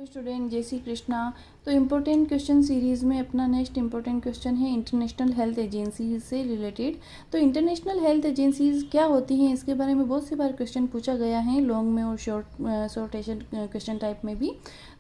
Hello student, जय श्री कृष्णा। तो important question series में अपना नेक्स्ट इम्पोर्टेंट क्वेश्चन है इंटरनेशनल हेल्थ एजेंसीज से रिलेटेड। तो इंटरनेशनल हेल्थ एजेंसीज क्या होती हैं, इसके बारे में बहुत सी बार क्वेश्चन पूछा गया है, लॉन्ग में और शॉर्टेशन क्वेश्चन टाइप में भी।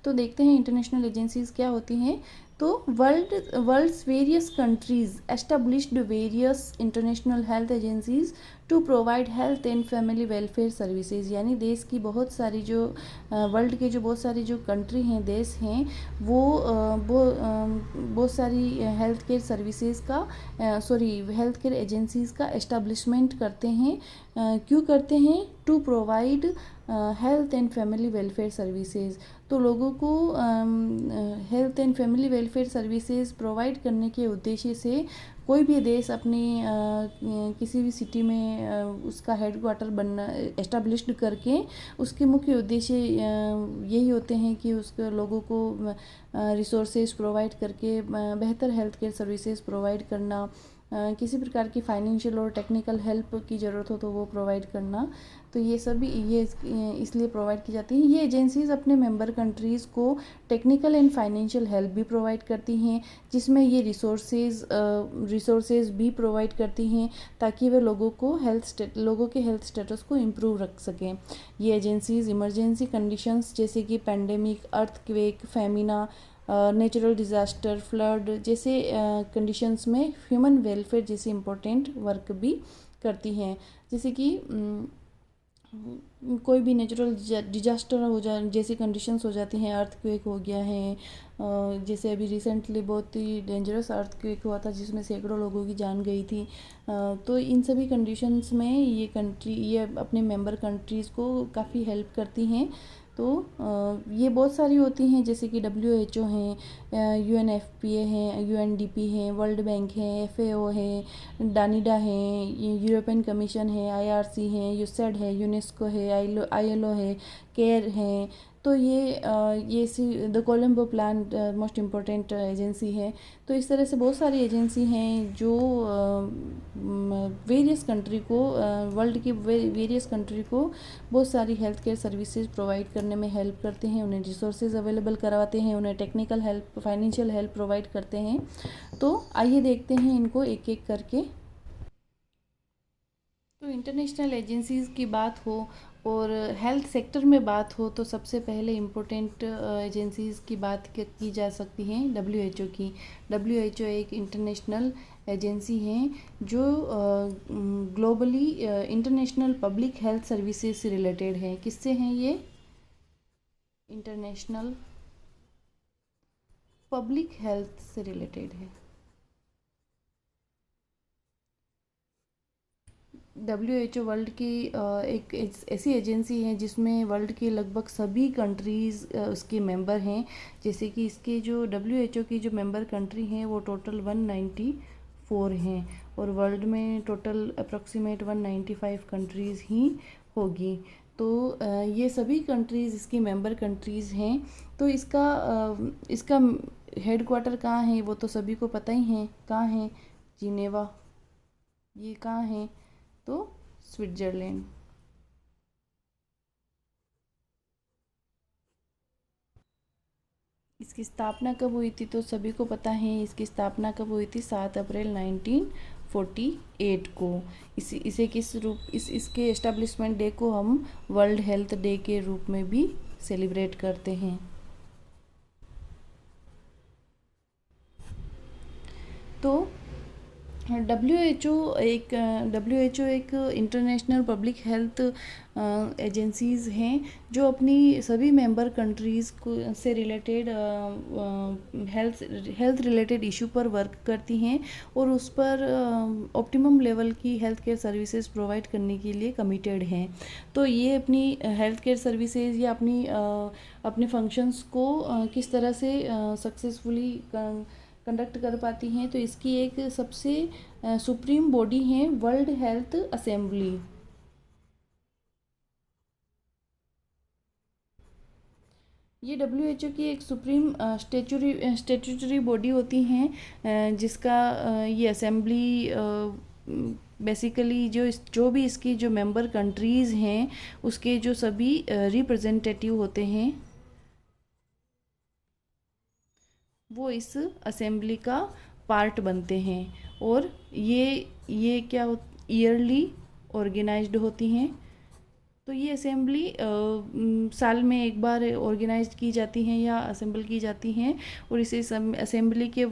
तो देखते हैं इंटरनेशनल एजेंसीज क्या होती हैं। तो world's various countries established various international health agencies to provide health and family welfare services. यानी देश की बहुत सारी जो वर्ल्ड के जो बहुत सारी जो कंट्री हैं, देश हैं, वो बहुत सारी हेल्थ केयर सर्विसेज का हेल्थ केयर एजेंसीज का एस्टेब्लिशमेंट करते हैं। क्यों करते हैं? To provide health and family welfare services. तो लोगों को health and family welfare services provide करने के उद्देश्य से कोई भी देश अपनी किसी भी सिटी में उसका हेडक्वार्टर बनना एस्टेब्लिश्ड करके उसके मुख्य उद्देश्य यही होते हैं कि उसके लोगों को रिसोर्सेज प्रोवाइड करके बेहतर हेल्थ केयर सर्विसेज प्रोवाइड करना, किसी प्रकार की फाइनेंशियल और टेक्निकल हेल्प की ज़रूरत हो तो वो प्रोवाइड करना। तो ये सभी ये इसलिए प्रोवाइड की जाती हैं। ये एजेंसीज़ अपने मेंबर कंट्रीज़ को टेक्निकल एंड फाइनेंशियल हेल्प भी प्रोवाइड करती हैं, जिसमें ये रिसोर्सेज भी प्रोवाइड करती हैं ताकि वे लोगों के हेल्थ स्टेटस को इम्प्रूव रख सकें। ये एजेंसीज़ इमरजेंसी कंडीशंस जैसे कि pandemic, earthquake, Femina, natural disaster, flood जैसे कंडीशंस में ह्यूमन वेलफेयर जैसे इम्पोर्टेंट वर्क भी करती हैं। जैसे कि कोई भी नेचुरल डिजास्टर हो जाए जैसी कंडीशंस हो जाती हैं, अर्थक्वेक हो गया है, जैसे अभी रिसेंटली बहुत ही डेंजरस अर्थक्वेक हुआ था जिसमें सैकड़ों लोगों की जान गई थी। तो इन सभी कंडीशंस में ये अपने मेंबर कंट्रीज़ को काफ़ी हेल्प करती हैं। तो ये बहुत सारी होती हैं जैसे कि WHO हैं, UNFPA हैं, UNDP हैं, वर्ल्ड बैंक हैं, FAO है, डानिडा हैं, यूरोपियन कमीशन है, IRC हैं, यूसेड है, यूनेस्को है, ILO है, केयर हैं। तो ये the Colombo plan most important agency है। तो इस तरह से बहुत सारी एजेंसी हैं जो वेरियस कंट्री को वर्ल्ड की वेरियस कंट्री को बहुत सारी हेल्थ केयर सर्विसेज प्रोवाइड करने में हेल्प करते हैं, उन्हें रिसोर्सेज अवेलेबल करवाते हैं, उन्हें technical help, financial help provide करते हैं। तो आइए देखते हैं इनको एक एक करके। तो इंटरनेशनल एजेंसीज़ की बात हो और हेल्थ सेक्टर में बात हो तो सबसे पहले इम्पोर्टेंट एजेंसीज़ की बात की जा सकती हैं WHO की। WHO एक इंटरनेशनल एजेंसी है जो globally international public health services से रिलेटेड है। किससे हैं ये? इंटरनेशनल पब्लिक हेल्थ से रिलेटेड है। WHO वर्ल्ड की एक ऐसी एजेंसी है जिसमें वर्ल्ड के लगभग सभी कंट्रीज़ उसके मेंबर हैं। जैसे कि इसके जो WHO की जो मेंबर कंट्री हैं वो टोटल 194 हैं और वर्ल्ड में टोटल अप्रॉक्सीमेट 195 कंट्रीज़ ही होगी। तो ये सभी कंट्रीज़ इसकी मेंबर कंट्रीज़ हैं। तो इसका हेड क्वार्टर कहाँ है वो तो सभी को पता ही है, कहाँ है? जिनेवा। ये कहाँ है? तो स्विट्ज़रलैंड। इसकी स्थापना कब हुई थी तो सभी को पता है, इसकी स्थापना कब हुई थी? 7 अप्रैल 1948 को। इसे किस रूप इसके एस्टेब्लिशमेंट डे को हम वर्ल्ड हेल्थ डे के रूप में भी सेलिब्रेट करते हैं। तो WHO एक इंटरनेशनल पब्लिक हेल्थ एजेंसीज़ हैं जो अपनी सभी मेंबर कंट्रीज़ को से रिलेटेड हेल्थ रिलेटेड इशू पर वर्क करती हैं और उस पर ऑप्टिमम लेवल की हेल्थ केयर सर्विसेज प्रोवाइड करने के लिए कमिटेड हैं। तो ये अपनी हेल्थ केयर सर्विसेज या अपने फंक्शंस को किस तरह से सक्सेसफुली कंडक्ट कर पाती हैं, तो इसकी एक सबसे सुप्रीम बॉडी है वर्ल्ड हेल्थ असेंबली। ये WHO की एक सुप्रीम स्टेचुटरी बॉडी होती हैं जिसका ये असेंबली बेसिकली जो भी इसकी जो मेंबर कंट्रीज़ हैं उसके जो सभी रिप्रेजेंटेटिव होते हैं वो इस असेंबली का पार्ट बनते हैं। और ये क्या ईयरली ऑर्गेनाइज्ड होती हैं। तो ये असेंबली साल में एक बार ऑर्गेनाइज की जाती हैं या असेंबल की जाती हैं। और इस असेंबली के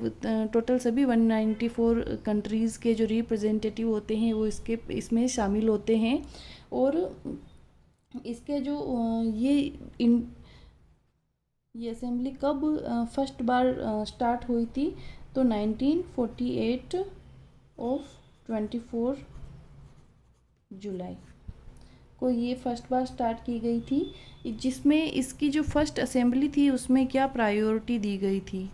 टोटल सभी 194 कंट्रीज़ के जो रिप्रेजेंटेटिव होते हैं वो इसमें शामिल होते हैं। और इसके जो ये असेंबली कब फर्स्ट बार स्टार्ट हुई थी, तो 1948 ऑफ 24 जुलाई को ये फर्स्ट बार स्टार्ट की गई थी। जिसमें इसकी जो फर्स्ट असेंबली थी उसमें क्या प्रायोरिटी दी गई थी,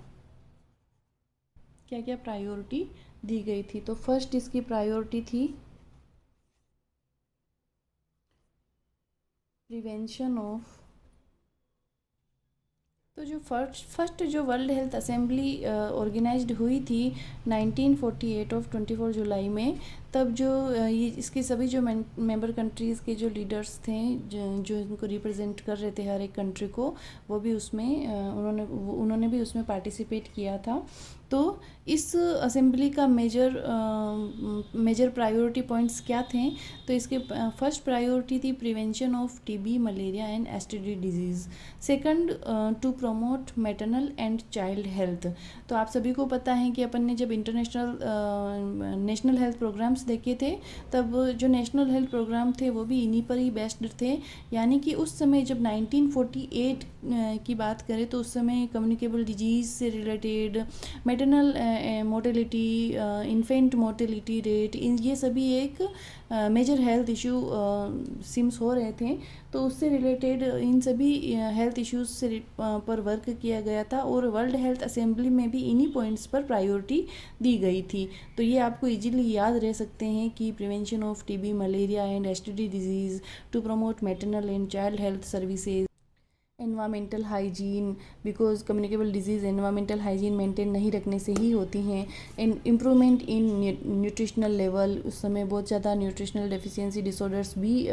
क्या क्या प्रायोरिटी दी गई थी। तो फर्स्ट इसकी प्रायोरिटी थी प्रिवेंशन ऑफ। तो जो फर्स्ट जो वर्ल्ड हेल्थ असेंबली ऑर्गेनाइज्ड हुई थी 1948 ऑफ 24 जुलाई में, तब जो ये इसके सभी जो मेंबर कंट्रीज़ के जो लीडर्स थे जो इनको रिप्रेजेंट कर रहे थे हर एक कंट्री को, वो भी उसमें उन्होंने भी उसमें पार्टिसिपेट किया था। तो इस असेंबली का मेजर प्रायोरिटी पॉइंट्स क्या थे, तो इसके फर्स्ट प्रायोरिटी थी prevention of TB, malaria and STD diseases. Second, to promote maternal and child health. तो आप सभी को पता है कि अपन ने जब नेशनल हेल्थ प्रोग्राम्स देखे थे, तब जो नेशनल हेल्थ प्रोग्राम थे वो भी इन्हीं पर ही बेस्ड थे। यानी कि उस समय जब 1948 की बात करें तो उस समय कम्युनिकेबल डिजीज़ से related, maternal mortality, infant mortality rate, ये सभी एक मेजर हेल्थ इशू सिम्स हो रहे थे। तो उससे रिलेटेड इन सभी हेल्थ इश्यूज से पर वर्क किया गया था। और वर्ल्ड हेल्थ असेंबली में भी इन्हीं पॉइंट्स पर प्रायोरिटी दी गई थी। तो ये आपको इजीली याद रह सकते हैं कि prevention of TB, malaria and STD diseases, to promote maternal and child health services, environmental hygiene, because communicable disease environmental hygiene maintain नहीं रखने से ही होती हैं। इम्प्रूवमेंट इन न्यूट्रिशनल लेवल, उस समय बहुत ज़्यादा न्यूट्रिशनल डेफिशिएंसी डिसऑर्डर्स भी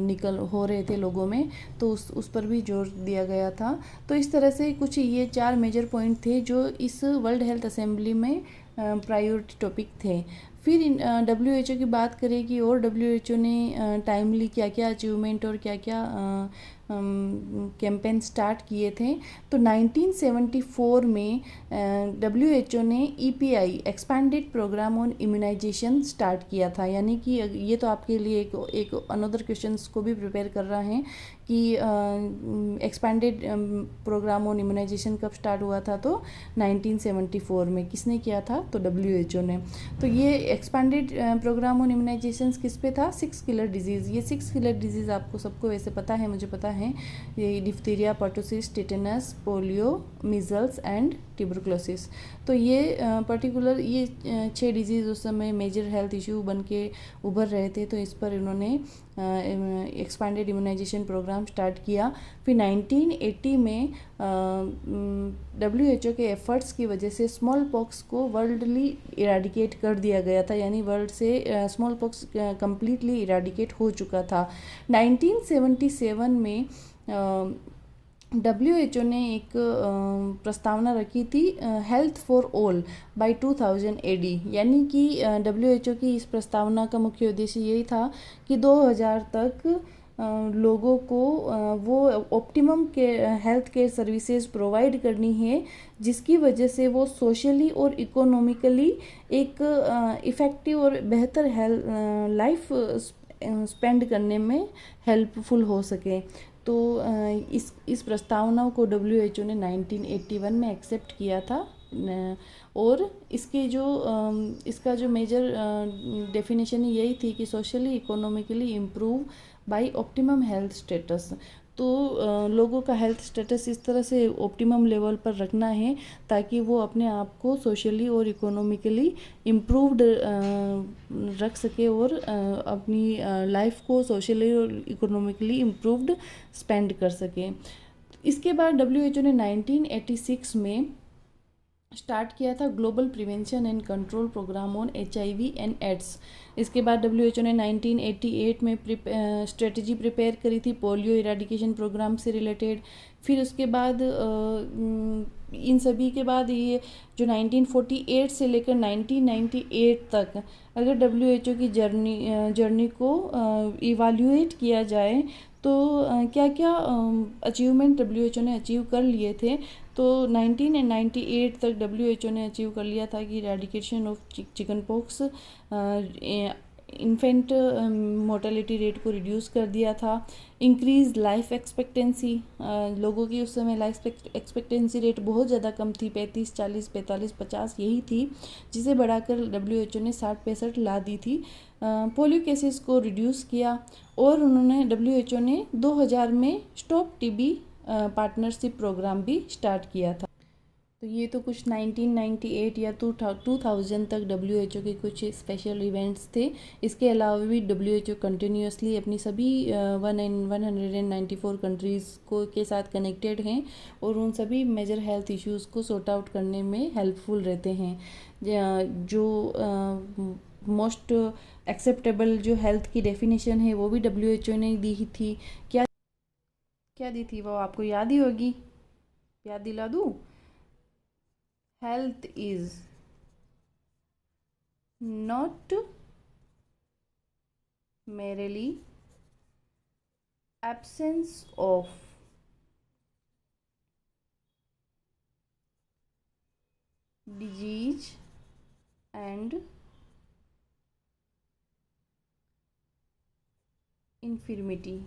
निकल हो रहे थे लोगों में, तो उस पर भी जोर दिया गया था। तो इस तरह से कुछ ये 4 मेजर पॉइंट थे जो इस वर्ल्ड हेल्थ असेंबली में प्रायोरिटी टॉपिक थे। फिर WHO की बात करें कि और WHO ने टाइमली क्या क्या अचीवमेंट और क्या क्या कैंपेन स्टार्ट किए थे। तो 1974 में WHO ने EPI expanded program on immunization start किया था। यानी कि ये तो आपके लिए एक अनदर क्वेश्चंस को भी प्रिपेयर कर रहा है कि एक्सपैंडेड प्रोग्राम ऑन इम्यूनाइजेशन कब स्टार्ट हुआ था, तो 1974 में। किसने किया था, तो WHO ने। तो ये एक्सपैंडेड प्रोग्राम ऑन इम्यूनाइजेशन किस पे था, 6 किलर डिजीज़। ये 6 किलर डिजीज़ आपको सबको वैसे पता है, मुझे पता है। ये diphtheria, pertussis, tetanus, polio, measles and tuberculosis. तो ये पर्टिकुलर ये 6 डिजीज़ उस समय मेजर हेल्थ इशू बन के उभर रहे थे। तो इस पर इन्होंने एक्सपैंडेड इम्यूनाइजेशन प्रोग्राम स्टार्ट किया। फिर 1980 में WHO के एफर्ट्स की वजह से स्मॉल पॉक्स को वर्ल्डली इराडिकेट कर दिया गया था। यानी वर्ल्ड से स्मॉल पॉक्स कम्प्लीटली इराडिकेट हो चुका था। 1977 में WHO ने एक प्रस्तावना रखी थी health for all by 2000 AD। यानी कि WHO की इस प्रस्तावना का मुख्य उद्देश्य यही था कि 2000 तक लोगों को वो ऑप्टिमम के हेल्थ केयर सर्विसेज प्रोवाइड करनी है, जिसकी वजह से वो सोशली और इकोनॉमिकली एक इफ़ेक्टिव और बेहतर लाइफ स्पेंड करने में हेल्पफुल हो सके। तो इस प्रस्तावना को WHO ने 1981 में एक्सेप्ट किया था। और इसका जो मेजर डेफिनेशन यही थी कि socially economically improve bye optimum health status. तो लोगों का हेल्थ स्टेटस इस तरह से ऑप्टिमम लेवल पर रखना है ताकि वो अपने आप को सोशली और इकोनॉमिकली इम्प्रूव्ड रख सके और अपनी लाइफ को सोशली और इकोनॉमिकली इम्प्रूव्ड स्पेंड कर सके। इसके बाद WHO ने 1986 में स्टार्ट किया था global prevention and control program on HIV and AIDS. इसके बाद WHO ने 1988 में स्ट्रेटजी प्रिपेयर करी थी पोलियो इराडिकेशन प्रोग्राम से रिलेटेड। फिर उसके बाद इन सभी के बाद ये जो 1948 से लेकर 1998 तक अगर WHO की जर्नी को इवाल्यूएट किया जाए तो क्या क्या अचीवमेंट WHO ने अचीव कर लिए थे। तो 1998 तक WHO ने अचीव कर लिया था कि eradication of chicken pox, infant mortality rate को रिड्यूस कर दिया था। इंक्रीज लाइफ एक्सपेक्टेंसी, लोगों की उस समय लाइफ एक्सपेक्टेंसी रेट बहुत ज़्यादा कम थी, 35, 40, 45, 50 यही थी, जिसे बढ़ाकर WHO ने 60-65 ला दी थी। पोलियो केसेस को रिड्यूस किया और उन्होंने WHO ने 2000 में स्टॉप TB पार्टनरशिप प्रोग्राम भी स्टार्ट किया था। तो ये तो कुछ 1998 या 2000 तक WHO के कुछ स्पेशल इवेंट्स थे। इसके अलावा भी WHO कंटिन्यूसली अपनी सभी 194 कंट्रीज़ को के साथ कनेक्टेड हैं और उन सभी मेजर हेल्थ इश्यूज़ को सॉर्ट आउट करने में हेल्पफुल रहते हैं। जो मोस्ट एक्सेप्टेबल जो हेल्थ की डेफिनेशन है वो भी WHO ने दी ही थी। क्या दी थी वो आपको याद ही होगी, याद दिला दूँ? Health is not merely absence of disease and infirmity.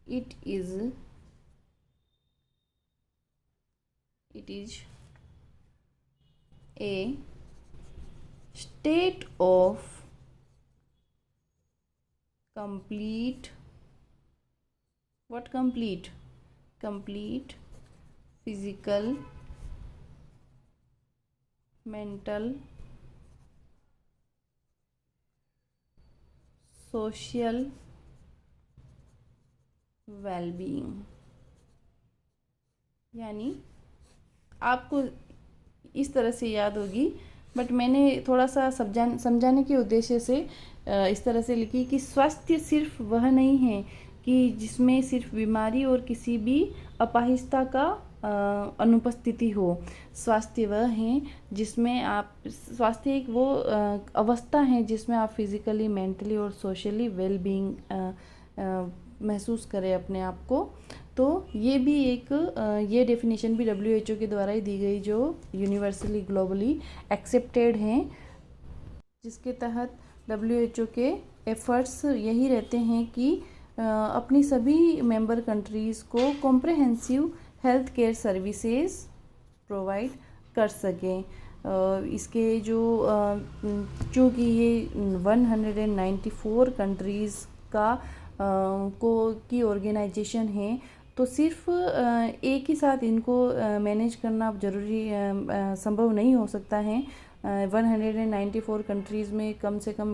It is a state of complete physical, mental, social well-being। यानी आपको इस तरह से याद होगी, बट मैंने थोड़ा सा समझाने के उद्देश्य से इस तरह से लिखी कि स्वास्थ्य सिर्फ वह नहीं है कि जिसमें सिर्फ बीमारी और किसी भी अपाहिजता का अनुपस्थिति हो। स्वास्थ्य वह है जिसमें स्वास्थ्य एक वो अवस्था है जिसमें आप फिज़िकली, मेंटली और सोशली वेल बीइंग महसूस करें अपने आप को। तो ये भी एक ये डेफिनेशन भी WHO के द्वारा ही दी गई जो यूनिवर्सली ग्लोबली एक्सेप्टेड हैं, जिसके तहत WHO के एफर्ट्स यही रहते हैं कि अपनी सभी मेंबर कंट्रीज़ को comprehensive health care services provide कर सकें। इसके जो चूँकि ये 194 कंट्रीज़ का की ऑर्गेनाइजेशन है, तो सिर्फ एक ही साथ इनको मैनेज करना ज़रूरी संभव नहीं हो सकता है। 194 कंट्रीज़ में कम से कम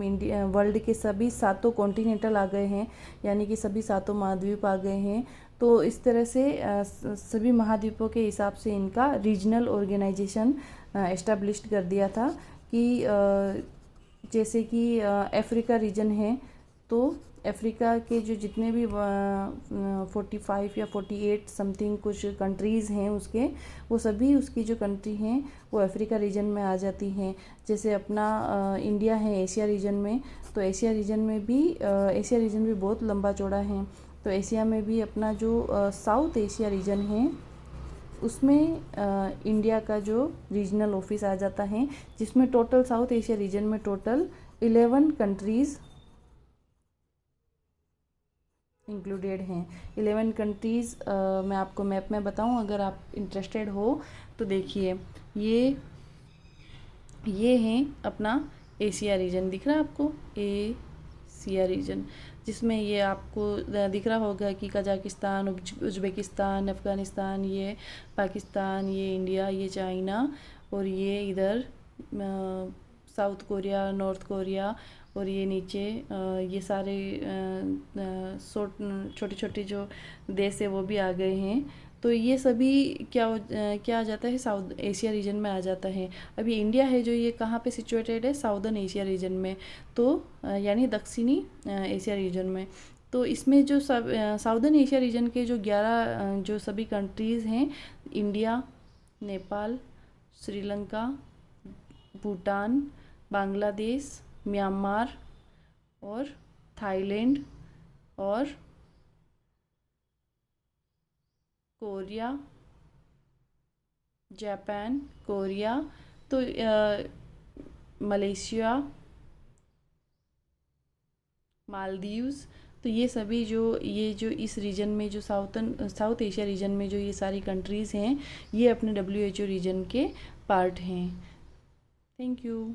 वर्ल्ड के सभी 7 कॉन्टिनेंटल आ गए हैं, यानी कि सभी 7 महाद्वीप आ गए हैं। तो इस तरह से सभी महाद्वीपों के हिसाब से इनका रीजनल ऑर्गेनाइजेशन एस्टेब्लिश्ड कर दिया था कि जैसे कि अफ्रीका रीजन है, तो अफ्रीका के जो जितने भी 45 या 48 समथिंग कुछ कंट्रीज़ हैं उसके, वो सभी उसकी जो कंट्री हैं वो अफ्रीका रीजन में आ जाती हैं। जैसे अपना इंडिया है एशिया रीजन में, तो एशिया रीजन में भी एशिया रीजन भी बहुत लंबा चौड़ा है। तो एशिया में भी अपना जो साउथ एशिया रीजन है उसमें इंडिया का जो रीजनल ऑफिस आ जाता है, जिसमें टोटल साउथ एशिया रीजन में टोटल 11 कंट्रीज़ इंक्लूडेड हैं। 11 कंट्रीज़ मैं आपको मैप में बताऊं अगर आप इंटरेस्टेड हो तो देखिए। ये हैं अपना एशिया रीजन, दिख रहा है आपको एशिया रीजन, जिसमें ये आपको दिख रहा होगा कि कजाकिस्तान, उज्बेकिस्तान, अफ़गानिस्तान, ये पाकिस्तान, ये इंडिया, ये चाइना और ये इधर साउथ कोरिया, नॉर्थ कोरिया और ये नीचे ये सारे छोटे छोटे जो देश है वो भी आ गए हैं। तो ये सभी क्या आ जाता है, साउथ एशिया रीजन में आ जाता है। अभी इंडिया है जो ये कहाँ पे सिचुएटेड है, साउदर्न एशिया रीजन में, तो यानी दक्षिणी एशिया रीजन में। तो इसमें जो साउदर्न एशिया रीजन के जो 11 जो सभी कंट्रीज़ हैं, इंडिया, नेपाल, श्रीलंका, भूटान, बांग्लादेश, म्यांमार और थाईलैंड और कोरिया, जापान, कोरिया, तो मलेशिया, मालदीव्स, तो ये सभी जो इस रीजन में जो साउथ एशिया रीजन में जो ये सारी कंट्रीज़ हैं, ये अपने WHO रीजन के पार्ट हैं। Thank you.